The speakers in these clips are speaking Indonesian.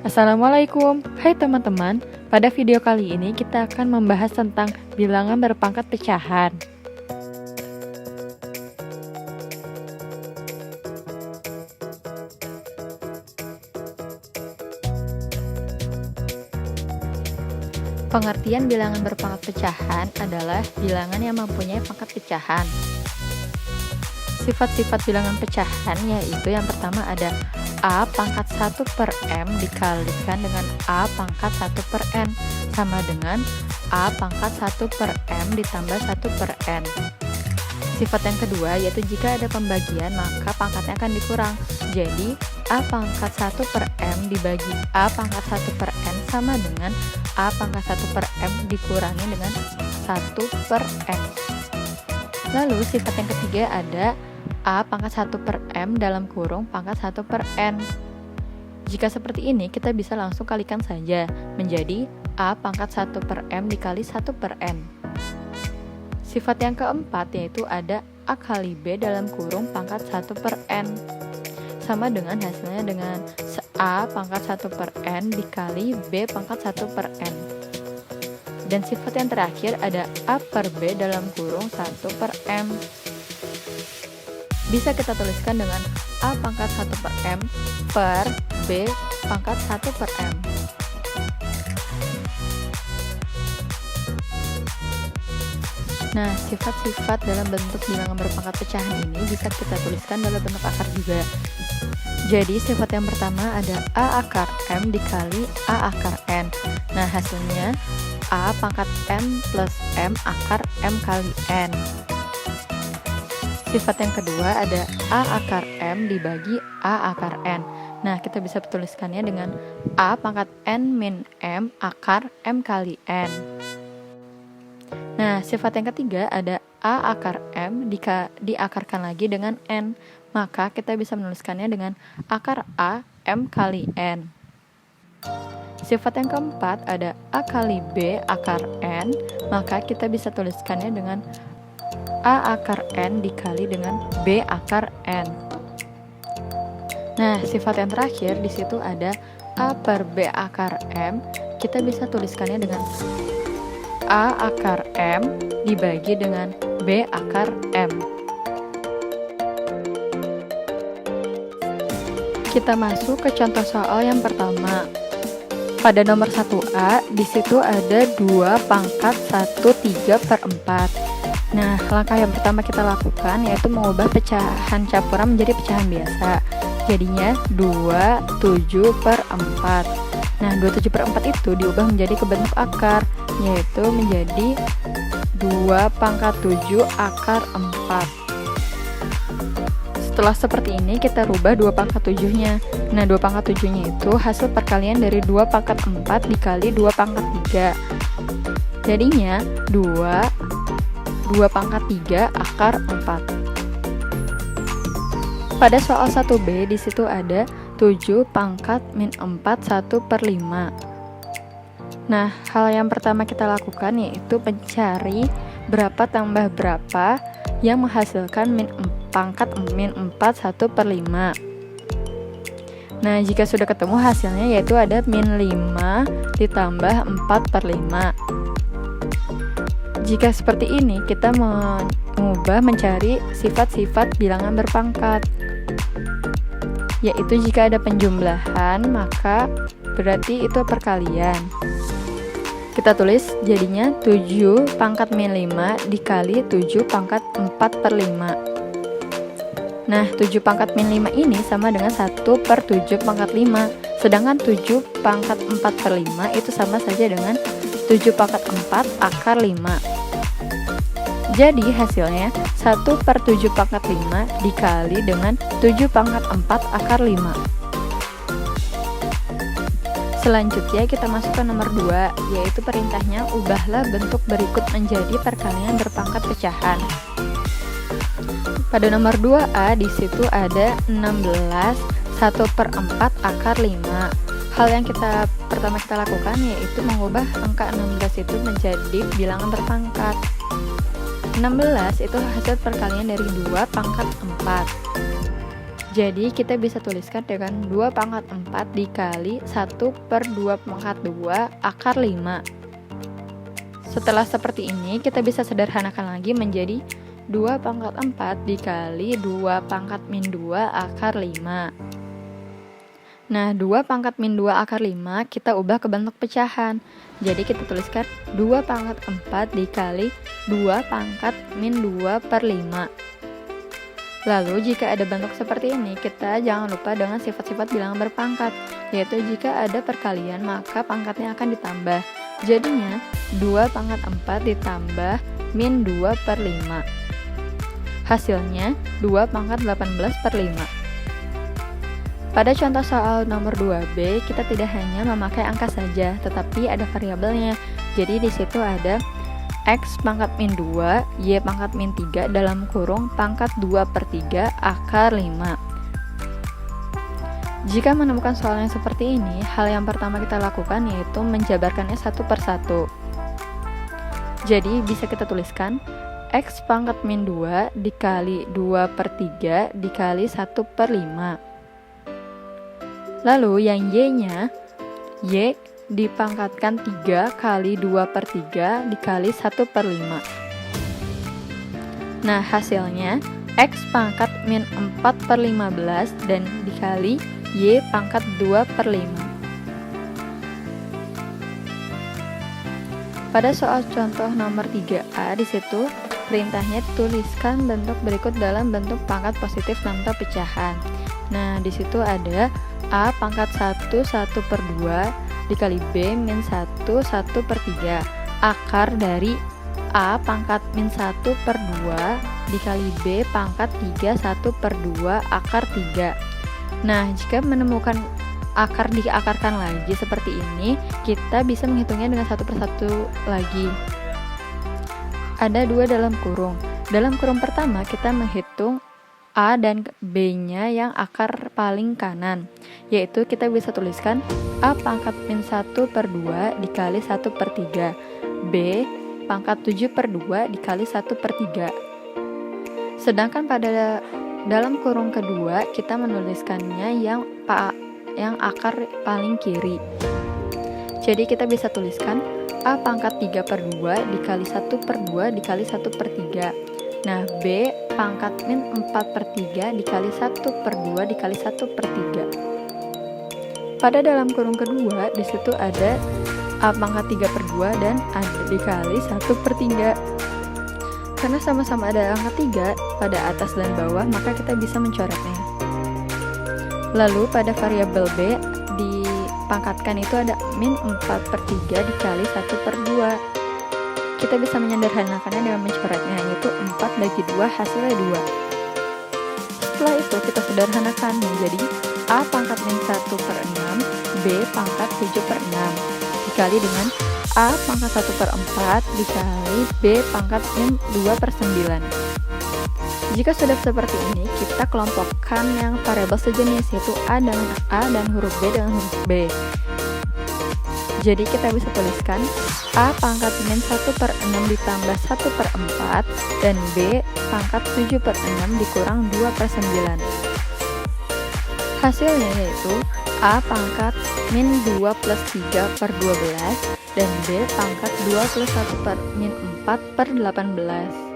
Assalamualaikum, hai teman-teman. Pada video kali ini kita akan membahas tentang bilangan berpangkat pecahan. Pengertian bilangan berpangkat pecahan adalah bilangan yang mempunyai pangkat pecahan. Sifat-sifat bilangan pecahan yaitu yang pertama ada A pangkat 1 per M dikalikan dengan A pangkat 1 per N sama dengan A pangkat 1 per M ditambah 1 per N. Sifat yang kedua yaitu jika ada pembagian maka pangkatnya akan dikurang. Jadi A pangkat 1 per M dibagi A pangkat 1 per N sama dengan A pangkat 1 per M dikurangi dengan 1 per N. Lalu sifat yang ketiga ada A pangkat 1 per M dalam kurung pangkat 1 per N. Jika seperti ini kita bisa langsung kalikan saja menjadi A pangkat 1 per M dikali 1 per N. Sifat yang keempat yaitu ada A kali B dalam kurung pangkat 1 per N. Sama dengan hasilnya dengan A pangkat 1 per N dikali B pangkat 1 per N. Dan sifat yang terakhir ada A per B dalam kurung 1 per M. Bisa kita tuliskan dengan A pangkat 1 per M per B pangkat 1 per M. Nah, sifat-sifat dalam bentuk bilangan berpangkat pecahan ini bisa kita tuliskan dalam bentuk akar juga. Jadi, sifat yang pertama ada A akar M dikali A akar N. Nah, hasilnya A pangkat N plus M akar M kali N. Sifat yang kedua ada A akar M dibagi A akar N. Nah, kita bisa tuliskannya dengan A pangkat N min M akar M kali N. Nah, sifat yang ketiga ada A akar M diakarkan lagi dengan N. Maka kita bisa menuliskannya dengan akar A M kali N. Sifat yang keempat ada A kali B akar N. Maka kita bisa tuliskannya dengan A akar N dikali dengan B akar N. Nah, sifat yang terakhir di situ ada A per B akar M. Kita bisa tuliskannya dengan A akar M dibagi dengan B akar M. Kita masuk ke contoh soal yang pertama. Pada nomor 1A, di situ ada 2 pangkat 1/3 per 4. Nah, langkah yang pertama kita lakukan yaitu mengubah pecahan campuran menjadi pecahan biasa. Jadinya 27 per 4. Nah, 27 per 4 itu diubah menjadi ke bentuk akar, yaitu menjadi 2 pangkat 7 akar 4. Setelah seperti ini, kita rubah 2 pangkat 7-nya. Nah, 2 pangkat 7-nya itu hasil perkalian dari 2 pangkat 4 dikali 2 pangkat 3. Jadinya 2 pangkat 3 akar 4. Pada soal 1B, di situ ada 7 pangkat min 4 1 per 5. Nah, hal yang pertama kita lakukan yaitu mencari berapa tambah berapa yang menghasilkan pangkat min 4 1 per 5. Nah, jika sudah ketemu hasilnya yaitu ada min 5 ditambah 4 per 5. Jika seperti ini, kita mengubah mencari sifat-sifat bilangan berpangkat. Yaitu jika ada penjumlahan, maka berarti itu perkalian. Kita tulis jadinya 7 pangkat min 5 dikali 7 pangkat 4 per 5. Nah, 7 pangkat min 5 ini sama dengan 1 per 7 pangkat 5. Sedangkan 7 pangkat 4 per 5 itu sama saja dengan 7 pangkat 4 akar 5. Jadi hasilnya 1 per 7 pangkat 5 dikali dengan 7 pangkat 4 akar 5. Selanjutnya kita masuk ke nomor 2, yaitu perintahnya ubahlah bentuk berikut menjadi perkalian berpangkat pecahan. Pada nomor 2A di situ ada 16 1 per 4 akar 5. Hal yang pertama kita lakukan yaitu mengubah angka 16 itu menjadi bilangan berpangkat. 16 itu hasil perkalian dari 2 pangkat 4. Jadi kita bisa tuliskan dengan 2 pangkat 4 dikali 1 per 2 pangkat 2 akar 5. Setelah seperti ini, kita bisa sederhanakan lagi menjadi 2 pangkat 4 dikali 2 pangkat min 2 akar 5. Nah, 2 pangkat min 2 akar 5 kita ubah ke bentuk pecahan. Jadi kita tuliskan 2 pangkat 4 dikali 2 pangkat min 2 per 5. Lalu jika ada bentuk seperti ini, kita jangan lupa dengan sifat-sifat bilangan berpangkat, yaitu jika ada perkalian maka pangkatnya akan ditambah. Jadinya 2 pangkat 4 ditambah min 2 per 5. Hasilnya 2 pangkat 18 per 5. Pada contoh soal nomor 2B, kita tidak hanya memakai angka saja, tetapi ada variabelnya. Jadi di situ ada X pangkat min 2, Y pangkat min 3 dalam kurung pangkat 2 per 3 akar 5. Jika menemukan soal yang seperti ini, hal yang pertama kita lakukan yaitu menjabarkannya satu per satu. Jadi bisa kita tuliskan X pangkat min 2 dikali 2 per 3 dikali 1 per 5. Lalu yang Y-nya, Y dipangkatkan 3 kali 2 per 3 dikali 1 per 5. Nah, hasilnya X pangkat min 4 per 15 dan dikali Y pangkat 2 per 5. Pada soal contoh nomor 3A, di situ perintahnya tuliskan bentuk berikut dalam bentuk pangkat positif tanpa pecahan. Nah, di situ ada A pangkat 1 per 2 dikali B min 1 per 3 akar dari A pangkat min 1 per 2 dikali B pangkat 3 1 per 2 akar 3. Nah, jika menemukan akar diakarkan lagi seperti ini, kita bisa menghitungnya dengan satu per satu lagi. Ada 2 dalam kurung. Dalam kurung pertama kita menghitung A dan B-nya yang akar paling kanan, yaitu kita bisa tuliskan A pangkat min 1 per 2 dikali 1 per 3 B pangkat 7 per 2 dikali 1 per 3. Sedangkan pada dalam kurung kedua kita menuliskannya yang akar paling kiri. Jadi kita bisa tuliskan A pangkat 3 per 2 dikali 1 per 2 dikali 1 per 3. Nah, B pangkat min 4 per 3 dikali 1 per 2 dikali 1 per 3. Pada dalam kurung kedua, di situ ada A pangkat 3 per 2 dan A dikali 1 per 3. Karena sama-sama ada angka 3 pada atas dan bawah, maka kita bisa mencoretnya. Lalu pada variabel B, dipangkatkan itu ada min 4 per 3 dikali 1 per 2. Kita bisa menyederhanakannya dengan mencoretnya, yaitu 4 bagi 2 hasilnya 2. Setelah itu kita sederhanakan menjadi A pangkat min 1 per 6, B pangkat 7 per 6 dikali dengan A pangkat 1 per 4 dikali B pangkat min 2 per 9. Jika sudah seperti ini, kita kelompokkan yang variabel sejenis, yaitu A dengan A dan huruf B dengan huruf B. Jadi kita bisa tuliskan A pangkat min 1 per 6 ditambah 1 per 4 dan B pangkat 7 per 6 dikurang 2 per 9. Hasilnya yaitu A pangkat min 2 plus 3 per 12 dan B pangkat 2 plus 1 per min 4 per 18.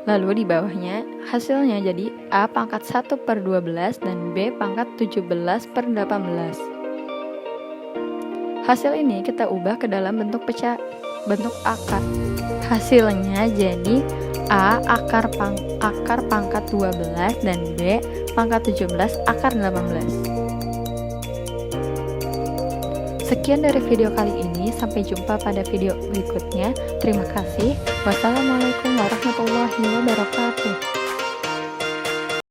Lalu di bawahnya hasilnya jadi A pangkat 1 per 12 dan B pangkat 17 per 18. Hasil ini kita ubah ke dalam bentuk akar. Hasilnya jadi A akar pangkat 12 dan B pangkat 17 akar 18. Sekian dari video kali ini, sampai jumpa pada video berikutnya. Terima kasih. Wassalamualaikum warahmatullahi wabarakatuh.